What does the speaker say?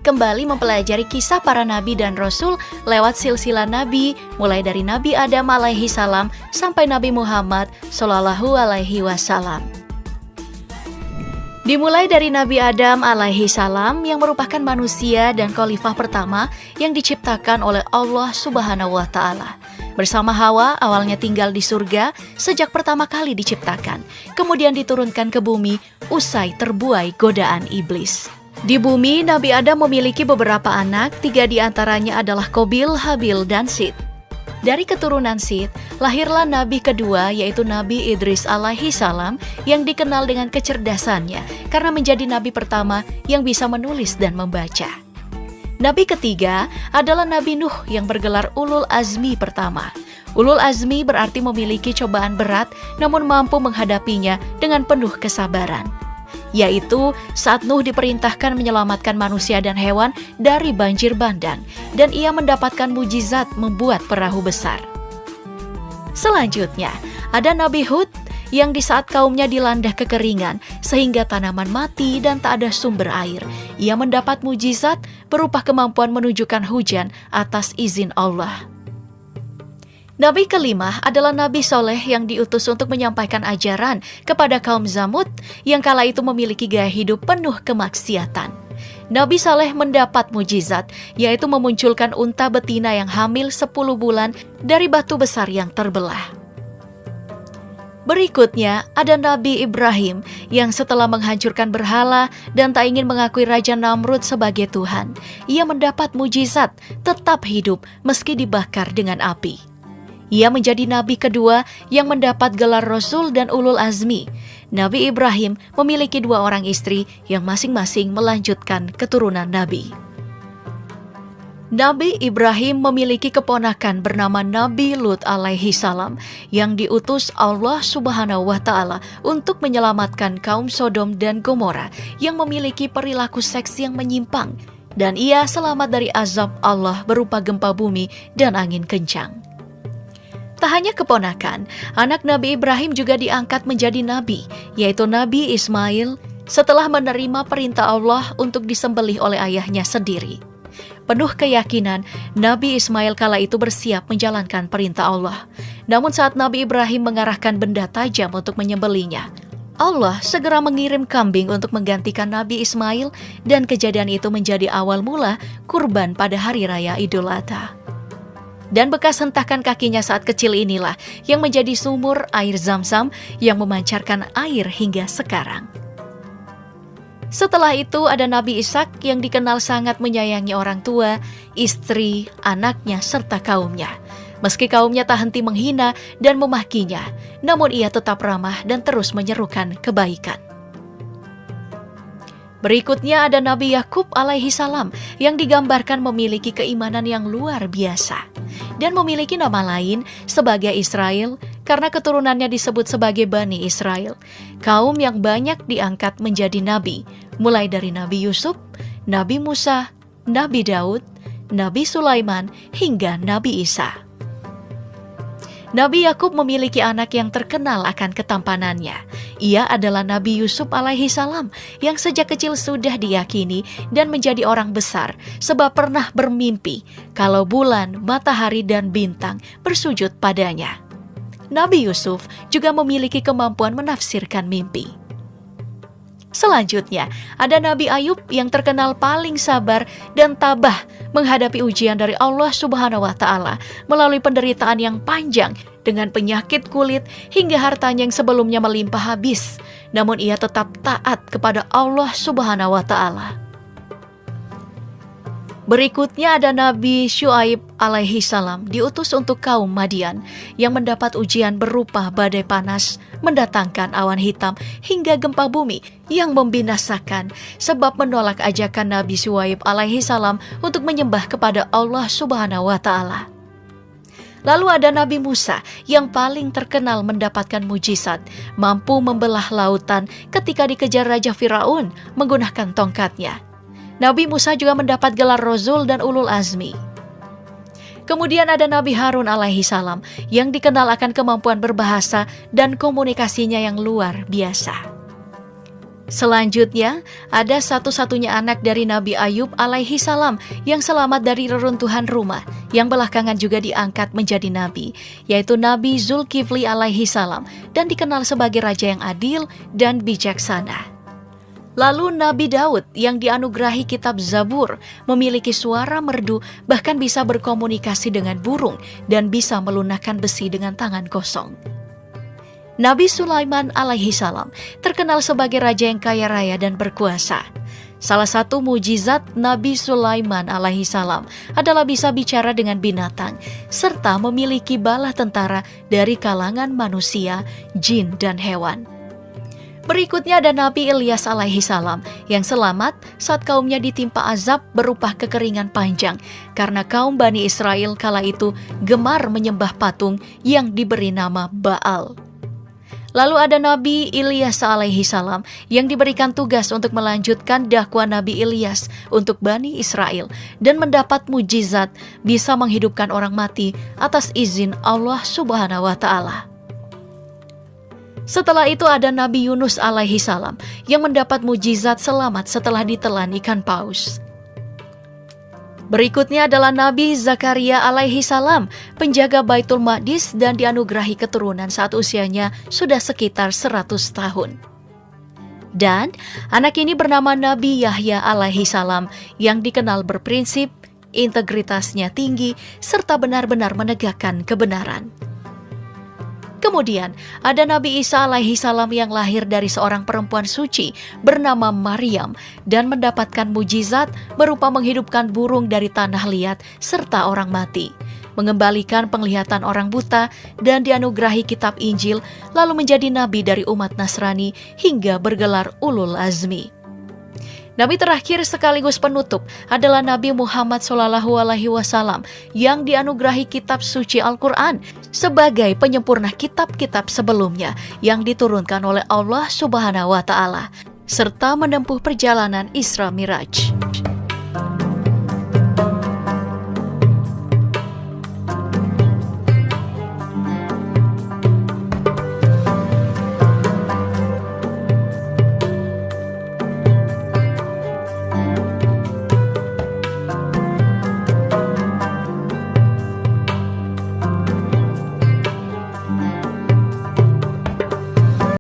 kembali mempelajari kisah para nabi dan rasul lewat silsilah nabi, mulai dari Nabi Adam alaihi salam sampai Nabi Muhammad sallallahu alaihi wasallam. Dimulai dari Nabi Adam alaihi salam yang merupakan manusia dan khalifah pertama yang diciptakan oleh Allah Subhanahu wa taala. Bersama Hawa awalnya tinggal di surga sejak pertama kali diciptakan, kemudian diturunkan ke bumi usai terbuai godaan iblis. Di bumi, Nabi Adam memiliki beberapa anak, 3 diantaranya adalah Qabil, Habil, dan Sith. Dari keturunan Sith, lahirlah Nabi kedua yaitu Nabi Idris alaihi salam yang dikenal dengan kecerdasannya karena menjadi Nabi pertama yang bisa menulis dan membaca. Nabi ketiga adalah Nabi Nuh yang bergelar Ulul Azmi pertama. Ulul Azmi berarti memiliki cobaan berat namun mampu menghadapinya dengan penuh kesabaran. Yaitu saat Nuh diperintahkan menyelamatkan manusia dan hewan dari banjir bandang dan ia mendapatkan mujizat membuat perahu besar. Selanjutnya, ada Nabi Hud yang di saat kaumnya dilanda kekeringan sehingga tanaman mati dan tak ada sumber air. Ia mendapat mujizat berupa kemampuan menunjukkan hujan atas izin Allah. Nabi kelima adalah Nabi Soleh yang diutus untuk menyampaikan ajaran kepada kaum Zamud yang kala itu memiliki gaya hidup penuh kemaksiatan. Nabi Saleh mendapat mujizat, yaitu memunculkan unta betina yang hamil 10 bulan dari batu besar yang terbelah. Berikutnya ada Nabi Ibrahim yang setelah menghancurkan berhala dan tak ingin mengakui Raja Namrud sebagai Tuhan, ia mendapat mujizat tetap hidup meski dibakar dengan api. Ia menjadi Nabi kedua yang mendapat gelar Rasul dan Ulul Azmi. Nabi Ibrahim memiliki 2 orang istri yang masing-masing melanjutkan keturunan Nabi. Nabi Ibrahim memiliki keponakan bernama Nabi Lut alaihi salam yang diutus Allah Subhanahu wa taala untuk menyelamatkan kaum Sodom dan Gomora yang memiliki perilaku seks yang menyimpang, dan ia selamat dari azab Allah berupa gempa bumi dan angin kencang. Tak hanya keponakan, anak Nabi Ibrahim juga diangkat menjadi nabi, yaitu Nabi Ismail setelah menerima perintah Allah untuk disembelih oleh ayahnya sendiri. Penuh keyakinan, Nabi Ismail kala itu bersiap menjalankan perintah Allah. Namun saat Nabi Ibrahim mengarahkan benda tajam untuk menyembelihnya, Allah segera mengirim kambing untuk menggantikan Nabi Ismail dan kejadian itu menjadi awal mula kurban pada hari raya Idul Adha. Dan bekas hentakan kakinya saat kecil inilah yang menjadi sumur air Zam-Zam yang memancarkan air hingga sekarang. Setelah itu ada Nabi Ishak yang dikenal sangat menyayangi orang tua, istri, anaknya, serta kaumnya. Meski kaumnya tak henti menghina dan memakinya, namun ia tetap ramah dan terus menyerukan kebaikan. Berikutnya ada Nabi Yakub alaihi salam yang digambarkan memiliki keimanan yang luar biasa dan memiliki nama lain sebagai Israel karena keturunannya disebut sebagai Bani Israel, kaum yang banyak diangkat menjadi nabi, mulai dari Nabi Yusuf, Nabi Musa, Nabi Daud, Nabi Sulaiman, hingga Nabi Isa. Nabi Yakub memiliki anak yang terkenal akan ketampanannya. Ia adalah Nabi Yusuf alaihi salam yang sejak kecil sudah diyakini dan menjadi orang besar sebab pernah bermimpi kalau bulan, matahari, dan bintang bersujud padanya. Nabi Yusuf juga memiliki kemampuan menafsirkan mimpi. Selanjutnya, ada Nabi Ayub yang terkenal paling sabar dan tabah menghadapi ujian dari Allah Subhanahu wa taala melalui penderitaan yang panjang dengan penyakit kulit hingga hartanya yang sebelumnya melimpah habis. Namun ia tetap taat kepada Allah Subhanahu wa taala. Berikutnya ada Nabi Syuaib alaihi salam diutus untuk kaum Madian yang mendapat ujian berupa badai panas, mendatangkan awan hitam hingga gempa bumi yang membinasakan sebab menolak ajakan Nabi Syuaib alaihi salam untuk menyembah kepada Allah Subhanahu wa taala. Lalu ada Nabi Musa yang paling terkenal mendapatkan mujizat, mampu membelah lautan ketika dikejar Raja Firaun menggunakan tongkatnya. Nabi Musa juga mendapat gelar Rasul dan Ulul Azmi. Kemudian ada Nabi Harun alaihi salam yang dikenal akan kemampuan berbahasa dan komunikasinya yang luar biasa. Selanjutnya, ada satu-satunya anak dari Nabi Ayub alaihi salam yang selamat dari reruntuhan rumah, yang belakangan juga diangkat menjadi nabi, yaitu Nabi Zulkifli alaihi salam, dan dikenal sebagai raja yang adil dan bijaksana. Lalu Nabi Daud yang dianugerahi kitab Zabur, memiliki suara merdu, bahkan bisa berkomunikasi dengan burung dan bisa melunakkan besi dengan tangan kosong. Nabi Sulaiman alaihi salam terkenal sebagai raja yang kaya raya dan berkuasa. Salah satu mujizat Nabi Sulaiman alaihi salam adalah bisa bicara dengan binatang, serta memiliki bala tentara dari kalangan manusia, jin, dan hewan. Berikutnya ada Nabi Ilyas alaihi salam yang selamat saat kaumnya ditimpa azab berupa kekeringan panjang karena kaum Bani Israel kala itu gemar menyembah patung yang diberi nama Baal. Lalu ada Nabi Ilyas alaihi salam yang diberikan tugas untuk melanjutkan dakwah Nabi Ilyas untuk Bani Israel dan mendapat mujizat bisa menghidupkan orang mati atas izin Allah Subhanahu wa Ta'ala. Setelah itu ada Nabi Yunus alaihi salam yang mendapat mujizat selamat setelah ditelan ikan paus. Berikutnya adalah Nabi Zakaria alaihi salam, penjaga Baitul Maqdis dan dianugerahi keturunan saat usianya sudah sekitar 100 tahun. Dan anak ini bernama Nabi Yahya alaihi salam yang dikenal berprinsip, integritasnya tinggi, serta benar-benar menegakkan kebenaran. Kemudian ada Nabi Isa alaihi salam yang lahir dari seorang perempuan suci bernama Maryam dan mendapatkan mujizat berupa menghidupkan burung dari tanah liat serta orang mati, mengembalikan penglihatan orang buta dan dianugerahi kitab Injil, lalu menjadi nabi dari umat Nasrani hingga bergelar Ulul Azmi. Nabi terakhir sekaligus penutup adalah Nabi Muhammad SAW yang dianugerahi kitab suci Al-Quran sebagai penyempurna kitab-kitab sebelumnya yang diturunkan oleh Allah Subhanahu wa Ta'ala, serta menempuh perjalanan Isra Miraj.